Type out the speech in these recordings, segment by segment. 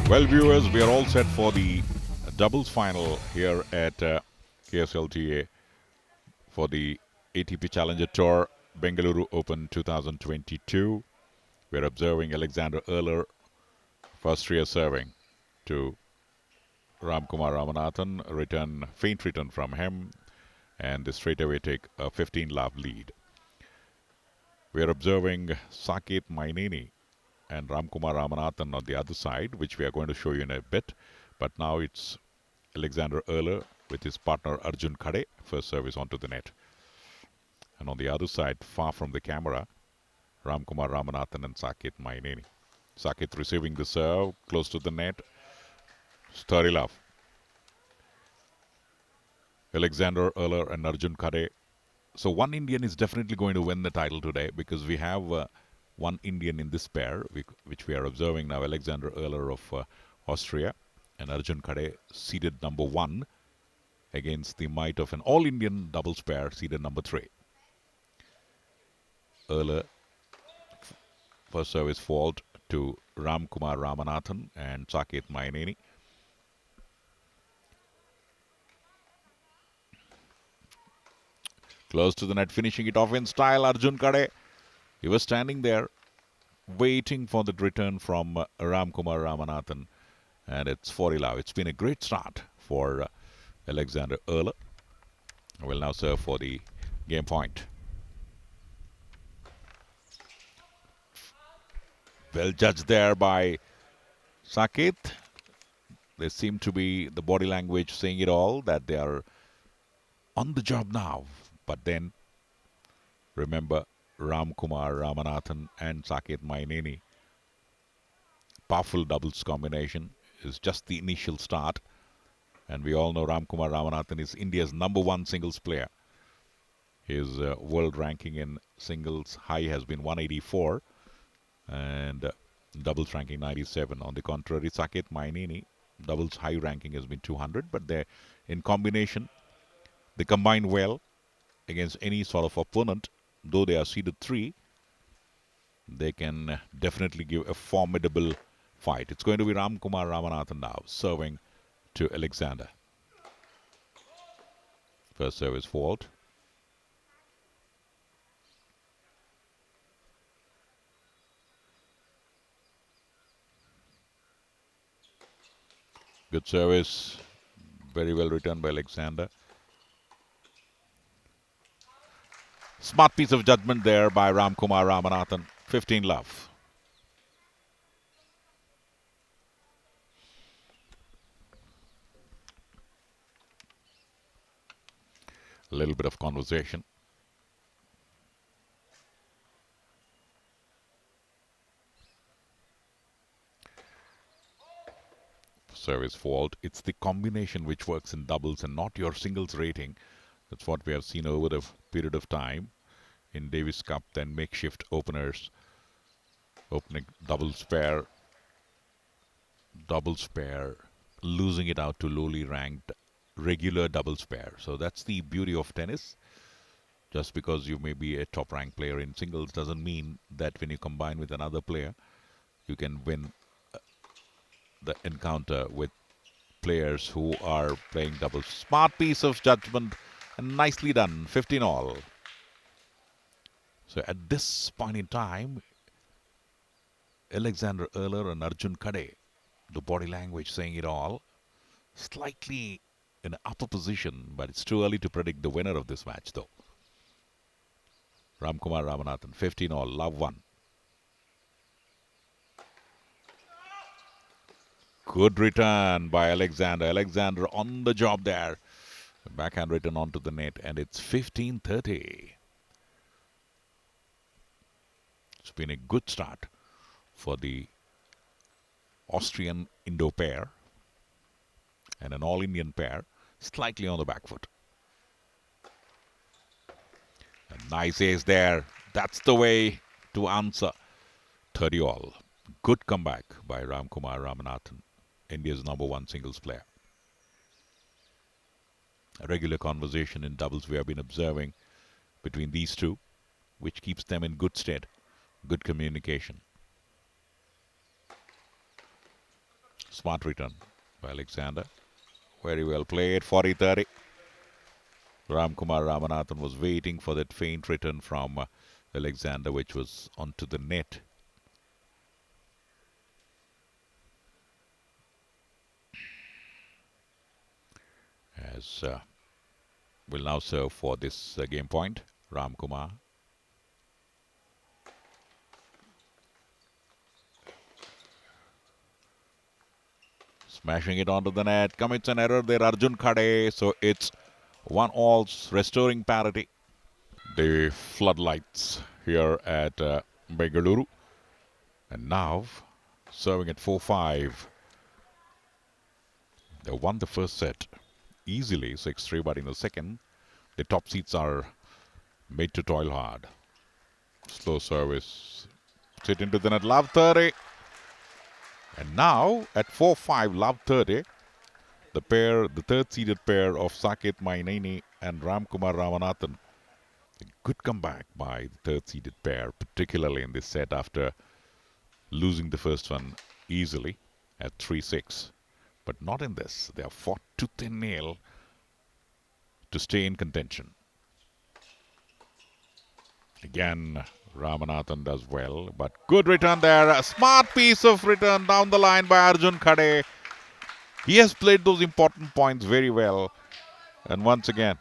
Well, viewers, we are all set for the doubles final here at KSLTA for the ATP Challenger Tour Bengaluru Open 2022. We're observing Alexander Erler, first rear serving to Ramkumar Ramanathan, faint return from him, and they straight away take a 15-love lead. We're observing Saket Mainini and Ramkumar Ramanathan on the other side, which we are going to show you in a bit. But now it's Alexander Erler with his partner Arjun Khade, first service onto the net. And on the other side, far from the camera, Ramkumar Ramanathan and Saket Mainini. Saket receiving the serve, close to the net. Sturdy love. Alexander Erler and Arjun Khade. So one Indian is definitely going to win the title today because we have one Indian in this pair, which we are observing now, Alexander Erler of Austria and Arjun Khade seeded number 1 against the might of an all-Indian doubles pair seeded number 3. Erler, first service fault to Ramkumar Ramanathan and Saket Mainini. Close to the net, finishing it off in style, Arjun Khade. He was standing there waiting for the return from Ramkumar Ramanathan. And it's 40 love. It's been a great start for Alexander Erler. Will now serve for the game point. Well judged there by Saket. There seemed to be the body language saying it all, that they are on the job now. But then, remember, Ramkumar Ramanathan and Saket Mainini. Powerful doubles combination is just the initial start. And we all know Ramkumar Ramanathan is India's #1 singles player. His world ranking in singles high has been 184 and doubles ranking 97. On the contrary, Saket Mainini, doubles high ranking has been 200, but they in combination, they combine well against any sort of opponent. Though they are seeded 3, they can definitely give a formidable fight. It's going to be Ramkumar Ramanathan now serving to Alexander. First service fault. Good service. Very well returned by Alexander. Smart piece of judgment there by Ramkumar Ramanathan. 15 love. A little bit of conversation. Service fault. It's the combination which works in doubles and not your singles rating. That's what we have seen over the period of time in Davis Cup, then makeshift openers, opening doubles pair, losing it out to lowly ranked regular doubles pair. So that's the beauty of tennis. Just because you may be a top ranked player in singles doesn't mean that when you combine with another player, you can win the encounter with players who are playing doubles. Smart piece of judgment and nicely done. 15 all. So at this point in time, Alexander Erler and Arjun Khade, the body language saying it all, slightly in an upper position, but it's too early to predict the winner of this match though. Ramkumar Ramanathan, 15 all, love 1. Good return by Alexander. Alexander on the job there. Backhand return onto the net, and it's 15-30. It's been a good start for the Austrian Indo pair and an all-Indian pair, slightly on the back foot. A nice ace there. That's the way to answer. 30 all. Good comeback by Ramkumar Ramanathan, India's #1 singles player. A regular conversation in doubles we have been observing between these two, which keeps them in good stead. Good communication. Smart return by Alexander. Very well played. 40-30. Ramkumar Ramanathan was waiting for that faint return from Alexander, which was onto the net. As will now serve for this game point, Ramkumar. Smashing it onto the net. Commits an error there, Arjun Khade. So it's 1-all, restoring parity. The floodlights here at Bengaluru. And now, serving at 4-5. They won the first set easily, 6-3, but in the second, the top seeds are made to toil hard. Slow service. Sit into the net, love 30. And now, at 4-5, love 30, the pair, the third-seeded pair of Saket Mainini and Ramkumar Ramanathan. A good comeback by the third-seeded pair, particularly in this set after losing the first one easily at 3-6. But not in this. They have fought tooth and nail to stay in contention. Again, Ramanathan does well, but good return there. A smart piece of return down the line by Arjun Khade. He has played those important points very well. And once again,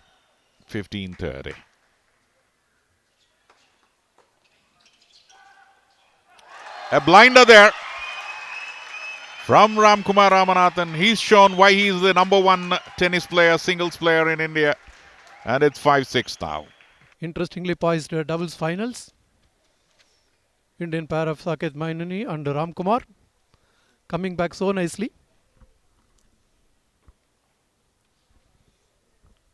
15-30. A blinder there from Ramkumar Ramanathan. He's shown why he's the #1 tennis player, singles player in India. And it's 5-6 now. Interestingly poised doubles finals. Indian pair of Saket Mainini and Ramkumar coming back so nicely.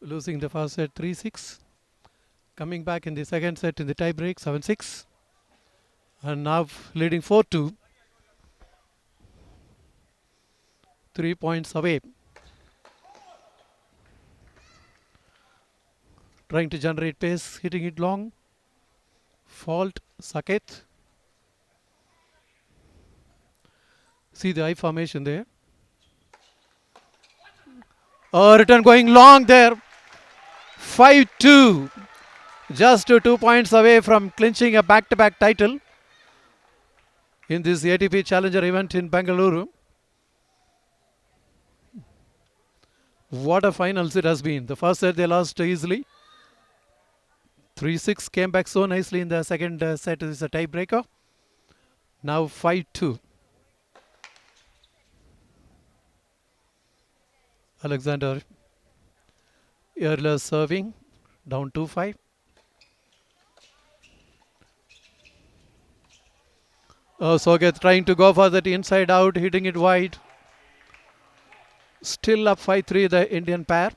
Losing the first set 3-6. Coming back in the second set in the tie break 7-6. And now leading 4-2. 3 points away. Trying to generate pace, hitting it long. Fault, Saket. See the I formation there. Return going long there. 5-2. Just 2 points away from clinching a back-to-back title in this ATP Challenger event in Bengaluru. What a finals it has been. The first set they lost easily. 3-6, came back so nicely in the second set. Is a tiebreaker. Now 5-2. Alexander earlier serving, down 2-5. Saket trying to go for that inside out, hitting it wide. Still up 5-3, the Indian pair.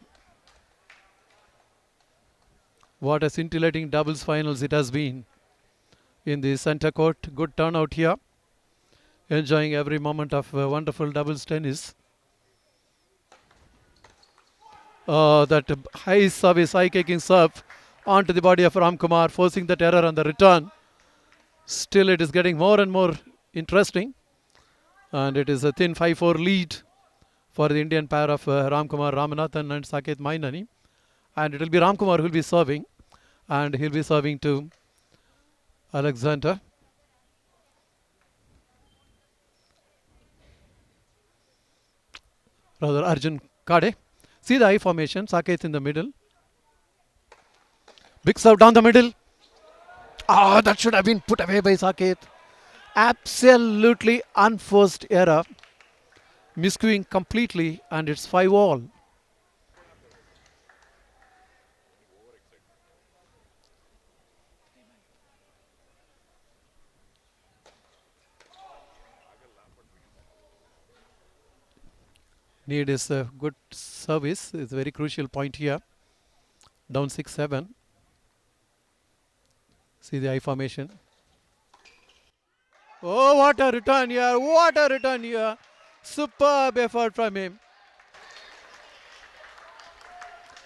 What a scintillating doubles finals it has been in the center court. Good turnout here. Enjoying every moment of wonderful doubles tennis. That high service, high kicking serve onto the body of Ramkumar, forcing that error on the return. Still it is getting more and more interesting. And it is a thin 5-4 lead for the Indian pair of Ramkumar Ramanathan and Saket Mainini. And it will be Ramkumar who will be serving. And he'll be serving to Alexander. Rather, Arjun Khade. See the I formation. Saket in the middle. Big serve down the middle. That should have been put away by Saket. Absolutely unforced error. Miscuing completely, and it's 5-all. Need is a good service. It's a very crucial point here. Down 6-7. See the I formation. Oh, what a return here. What a return here. Superb effort from him.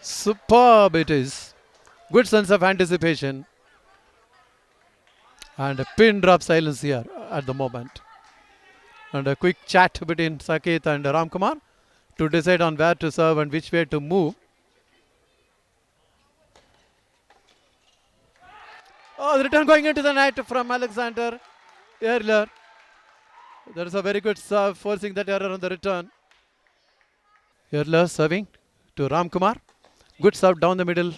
Superb it is. Good sense of anticipation. And a pin drop silence here at the moment. And a quick chat between Saket and Ramkumar to decide on where to serve and which way to move. Oh, the return going into the net from Alexander earlier. There is a very good serve, forcing that error on the return. Earlier serving to Ramkumar. Good serve down the middle.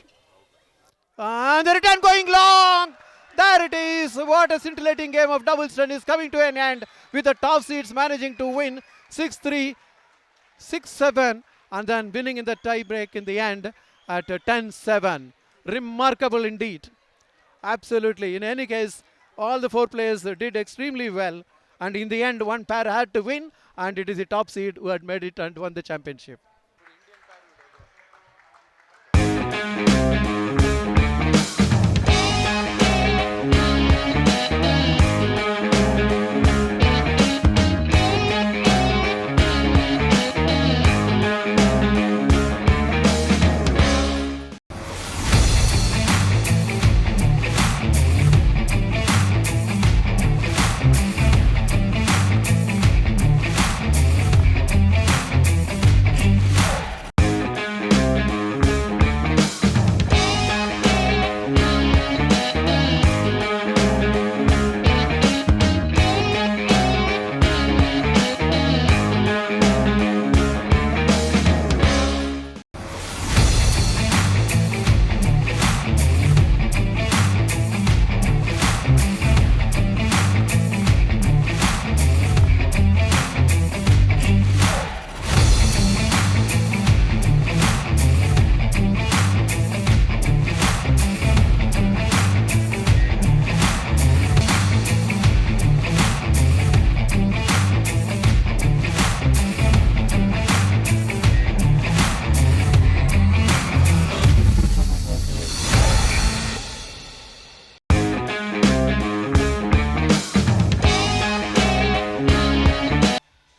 And the return going long. There it is. What a scintillating game of doubles tennis coming to an end with the top seeds managing to win 6-3, 6-7, and then winning in the tie break in the end at 10-7. Remarkable indeed. Absolutely. In any case, all the four players did extremely well. And in the end, one pair had to win. And it is the top seed who had made it and won the championship.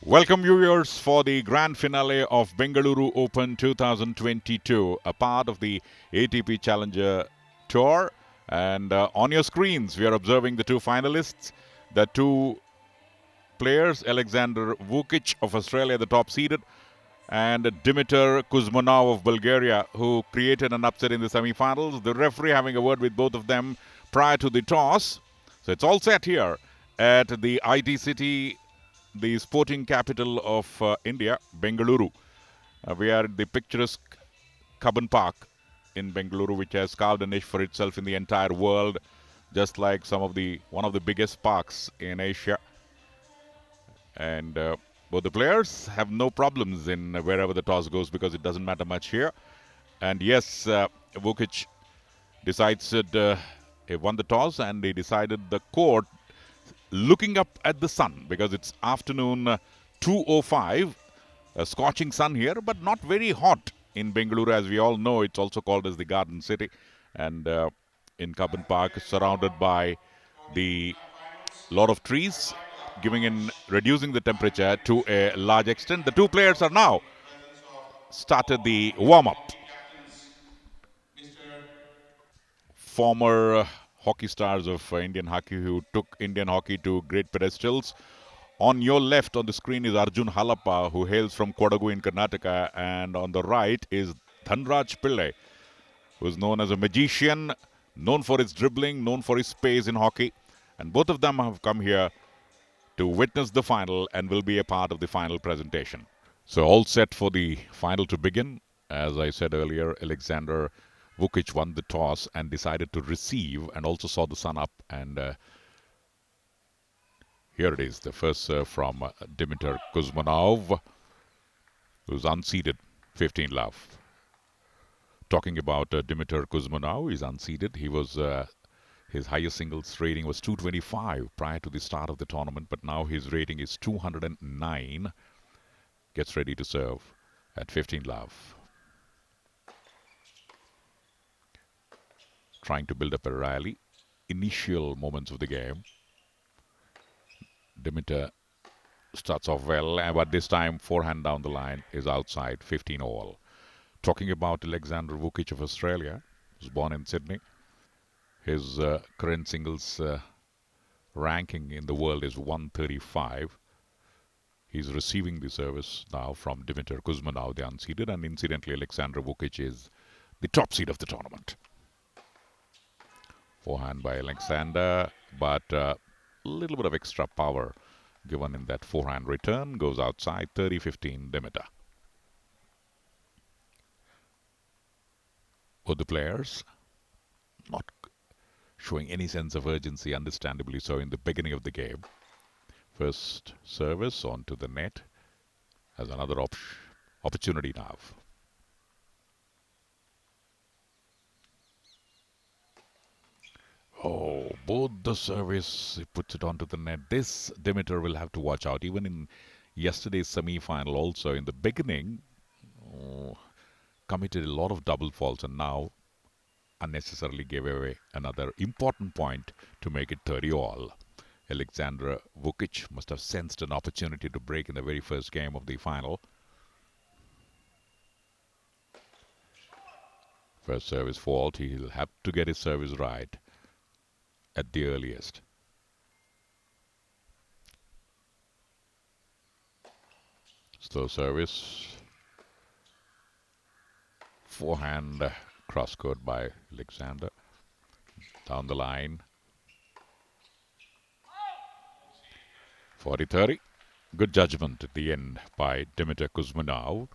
Welcome viewers for the grand finale of Bengaluru Open 2022, a part of the ATP Challenger Tour. And on your screens, we are observing the two finalists, the two players, Alexander Vukic of Australia, the top seeded, and Dimitar Kuzmanov of Bulgaria, who created an upset in the semi-finals. The referee having a word with both of them prior to the toss. So it's all set here at the IT City, the sporting capital of India, Bengaluru. We are at the picturesque Cubbon Park in Bengaluru, which has carved a niche for itself in the entire world, just like one of the biggest parks in Asia. And both the players have no problems in wherever the toss goes because it doesn't matter much here. And yes, Vukic decides he won the toss and he decided the court looking up at the sun because it's afternoon 2:05, a scorching sun here, but not very hot in Bengaluru. As we all know, it's also called as the Garden City, and in Cubbon Park, surrounded by the lot of trees, reducing the temperature to a large extent. The two players are now started the warm-up. Former hockey stars of Indian hockey who took Indian hockey to great pedestals. On your left on the screen is Arjun Halappa, who hails from Kodagu in Karnataka, and on the right is Dhanraj Pillai, who is known as a magician, known for his dribbling, known for his pace in hockey. And both of them have come here to witness the final and will be a part of the final presentation. So all set for the final to begin. As I said earlier, Alexander Vukic won the toss and decided to receive and also saw the sun up. And here it is, the first serve from Dimitar Kuzmanov, who's unseeded, 15 love. Talking about Dimitar Kuzmanov, he's unseeded. He was his highest singles rating was 225 prior to the start of the tournament, but now his rating is 209. Gets ready to serve at 15 love. Trying to build up a rally. Initial moments of the game. Dimitar starts off well, but this time forehand down the line is outside, 15 all. Talking about Alexander Vukic of Australia, who was born in Sydney. His current singles ranking in the world is 135. He's receiving the service now from Dimitar Kuzmanov, the unseeded, and incidentally, Alexander Vukic is the top seed of the tournament. Forehand by Alexander, but a little bit of extra power given in that forehand return. Goes outside, 30-15 Dimitar. Both the players not showing any sense of urgency, understandably so, in the beginning of the game. First service onto the net has another opportunity now. Oh, both the service, he puts it onto the net. This Dimitar will have to watch out. Even in yesterday's semi-final also, in the beginning, committed a lot of double faults and now unnecessarily gave away another important point to make it 30 all. Alexander Vukic must have sensed an opportunity to break in the very first game of the final. First service fault, he'll have to get his service right at the earliest. Slow service. Forehand cross court by Alexander. Down the line. 40-30. Good judgment at the end by Dimitar Kuzmanov,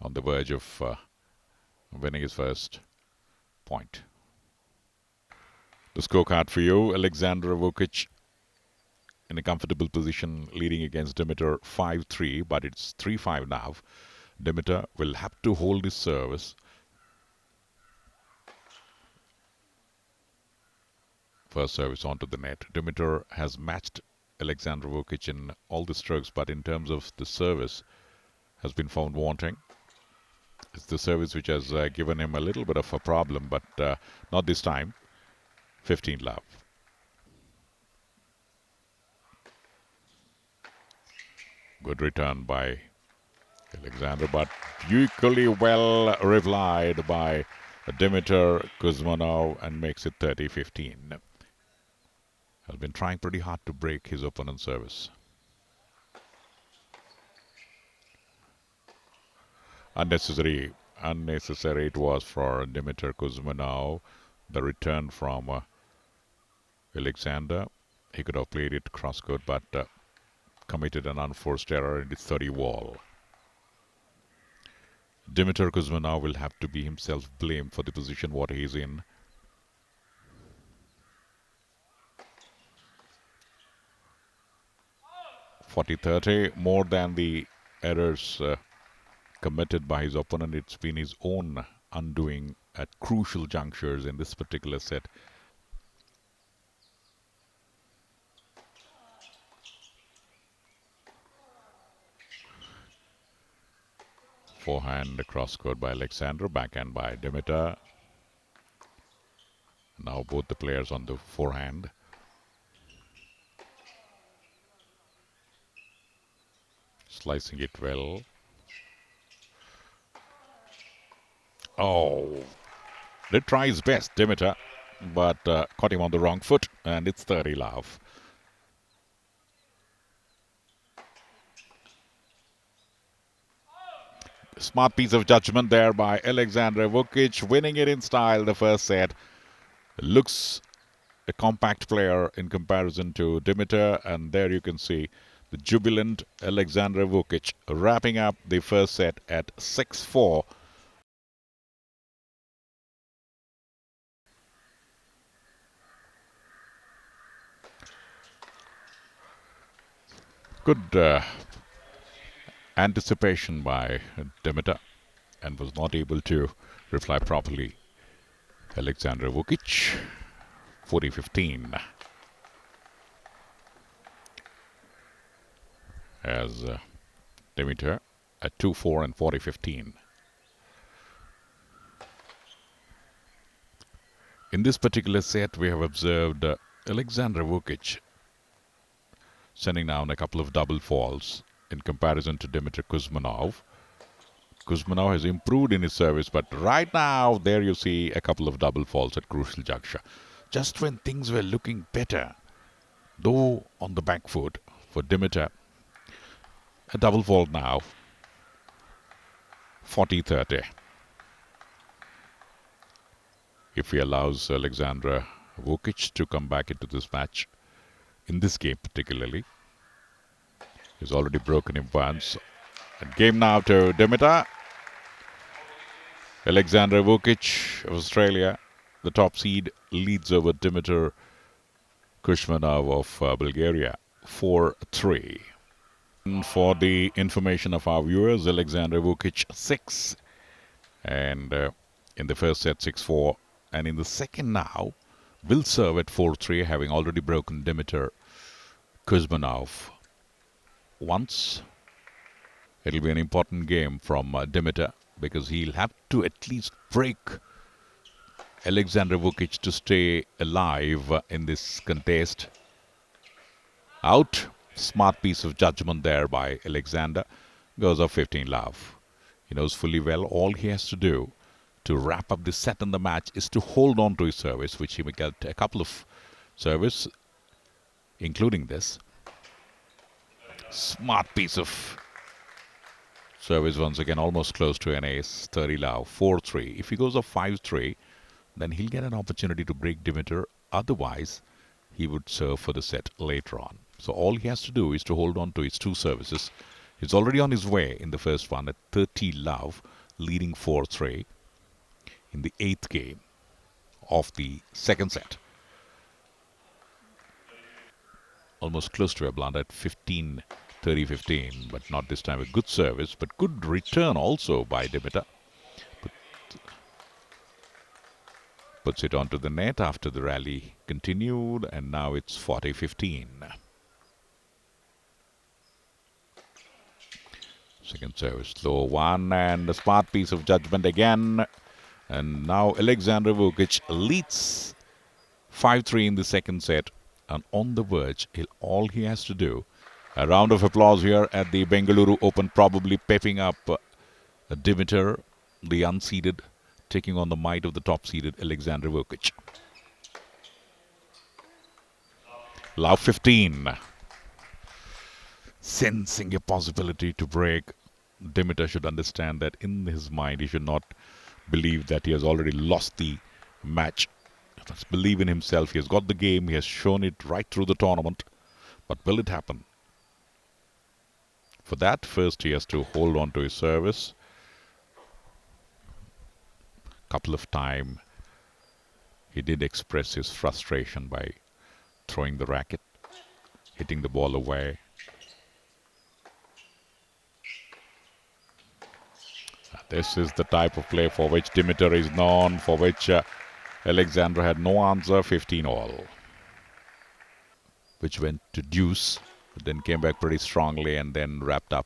on the verge of winning his first point. The scorecard for you: Alexander Vukic in a comfortable position, leading against Dimitar 5-3, but it's 3-5 now. Dimitar will have to hold his service. First service onto the net. Dimitar has matched Alexander Vukic in all the strokes, but in terms of the service, has been found wanting. It's the service which has given him a little bit of a problem, but not this time. 15 love. Good return by Alexander, but equally well replied by Dimitar Kuzmanov and makes it 30-15. Has been trying pretty hard to break his opponent's service. Unnecessary it was for Dimitar Kuzmanov. The return from Alexander. He could have played it cross court, but committed an unforced error in the 30 wall. Dimitar Kuzmanov will have to be himself blamed for the position what he's in. (40-30), more than the errors committed by his opponent. It's been his own undoing at crucial junctures in this particular set. Forehand cross court by Alexander, backhand by Dimitar. Now both the players on the forehand. Slicing it well. Oh, did try his best, Dimitar, but caught him on the wrong foot, and it's 30 love. Smart piece of judgment there by Alexander Vukic, winning it in style the first set. Looks a compact player in comparison to Dimitar, and there you can see the jubilant Alexander Vukic wrapping up the first set at 6-4. Good anticipation by Dimitar, and was not able to reply properly. Alexander Vukic, 40-15. As Dimitar at 2-4 and 40-15. In this particular set, we have observed Alexander Vukic sending down a couple of double faults in comparison to Dimitar Kuzmanov. Kuzmanov has improved in his service, but right now, there you see a couple of double faults at crucial juncture. Just when things were looking better, though on the back foot for Dimitar, A double fault now. 40-30. If he allows Alexander Vukic to come back into this match, in this game particularly, he's already broken him once. And game now to Dimitar. Alexander Vukic of Australia, the top seed, leads over Dimitar Kuzmanov of Bulgaria 4-3. For the information of our viewers, Alexander Vukic 6, and in the first set 6-4, and in the second now will serve at 4-3, having already broken Dimitar Kuzmanov once. It'll be an important game from Dimitar, because he'll have to at least break Alexander Vukic to stay alive in this contest. Out. Smart piece of judgment there by Alexander. Goes off 15-love. He knows fully well all he has to do to wrap up the set in the match is to hold on to his service, which he may get a couple of service, including this. Smart piece of service once again, almost close to an ace. 30-love, 4-3. If he goes off 5-3, then he'll get an opportunity to break Dimitar. Otherwise, he would serve for the set later on. So all he has to do is to hold on to his two services. He's already on his way in the first one at 30-love, leading 4-3 in the 8th game of the second set. Almost close to a blunder at 15, 30-15, but not this time. A good service, but good return also by Dimitar. Puts it onto the net after the rally continued, and now it's 40-15. Second service, slow one, and a smart piece of judgment again. And now Alexander Vukic leads 5-3 in the second set, and on the verge. All he has to do. A round of applause here at the Bengaluru Open, probably pepping up Dimitar, the unseeded, taking on the might of the top-seeded Alexander Vukic. Love 15. Sensing a possibility to break, Dimitar should understand that in his mind he should not believe that he has already lost the match. He must believe in himself. He has got the game. He has shown it right through the tournament. But will it happen? For that, first he has to hold on to his service. Couple of times he did express his frustration by throwing the racket, hitting the ball away. This is the type of play for which Dimitar is known, for which Alexander had no answer. 15-all, which went to deuce, but then came back pretty strongly and then wrapped up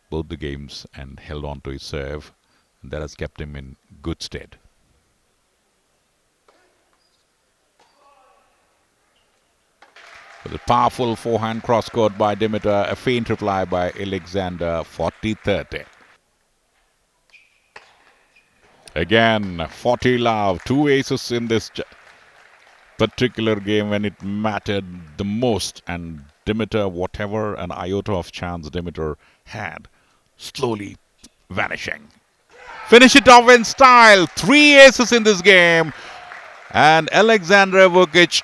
both the games and held on to his serve. And that has kept him in good stead. With a powerful forehand cross-court by Dimitar, a faint reply by Alexander, 40-30. Again, 40-love, two aces in this particular game when it mattered the most. And Dimitar, whatever an iota of chance Dimitar had, slowly vanishing. Finish it off in style. Three aces in this game. And Alexander Vukic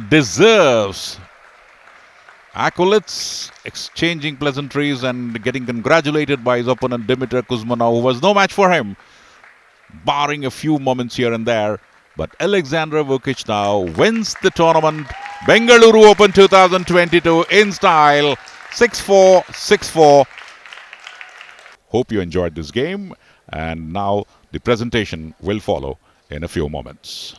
deserves accolades, exchanging pleasantries and getting congratulated by his opponent Dimitar Kuzmanov, who was no match for him, barring a few moments here and there. But Alexander Vukic now wins the tournament. Bengaluru Open 2022 in style. 6-4, 6-4. Hope you enjoyed this game. And now the presentation will follow in a few moments.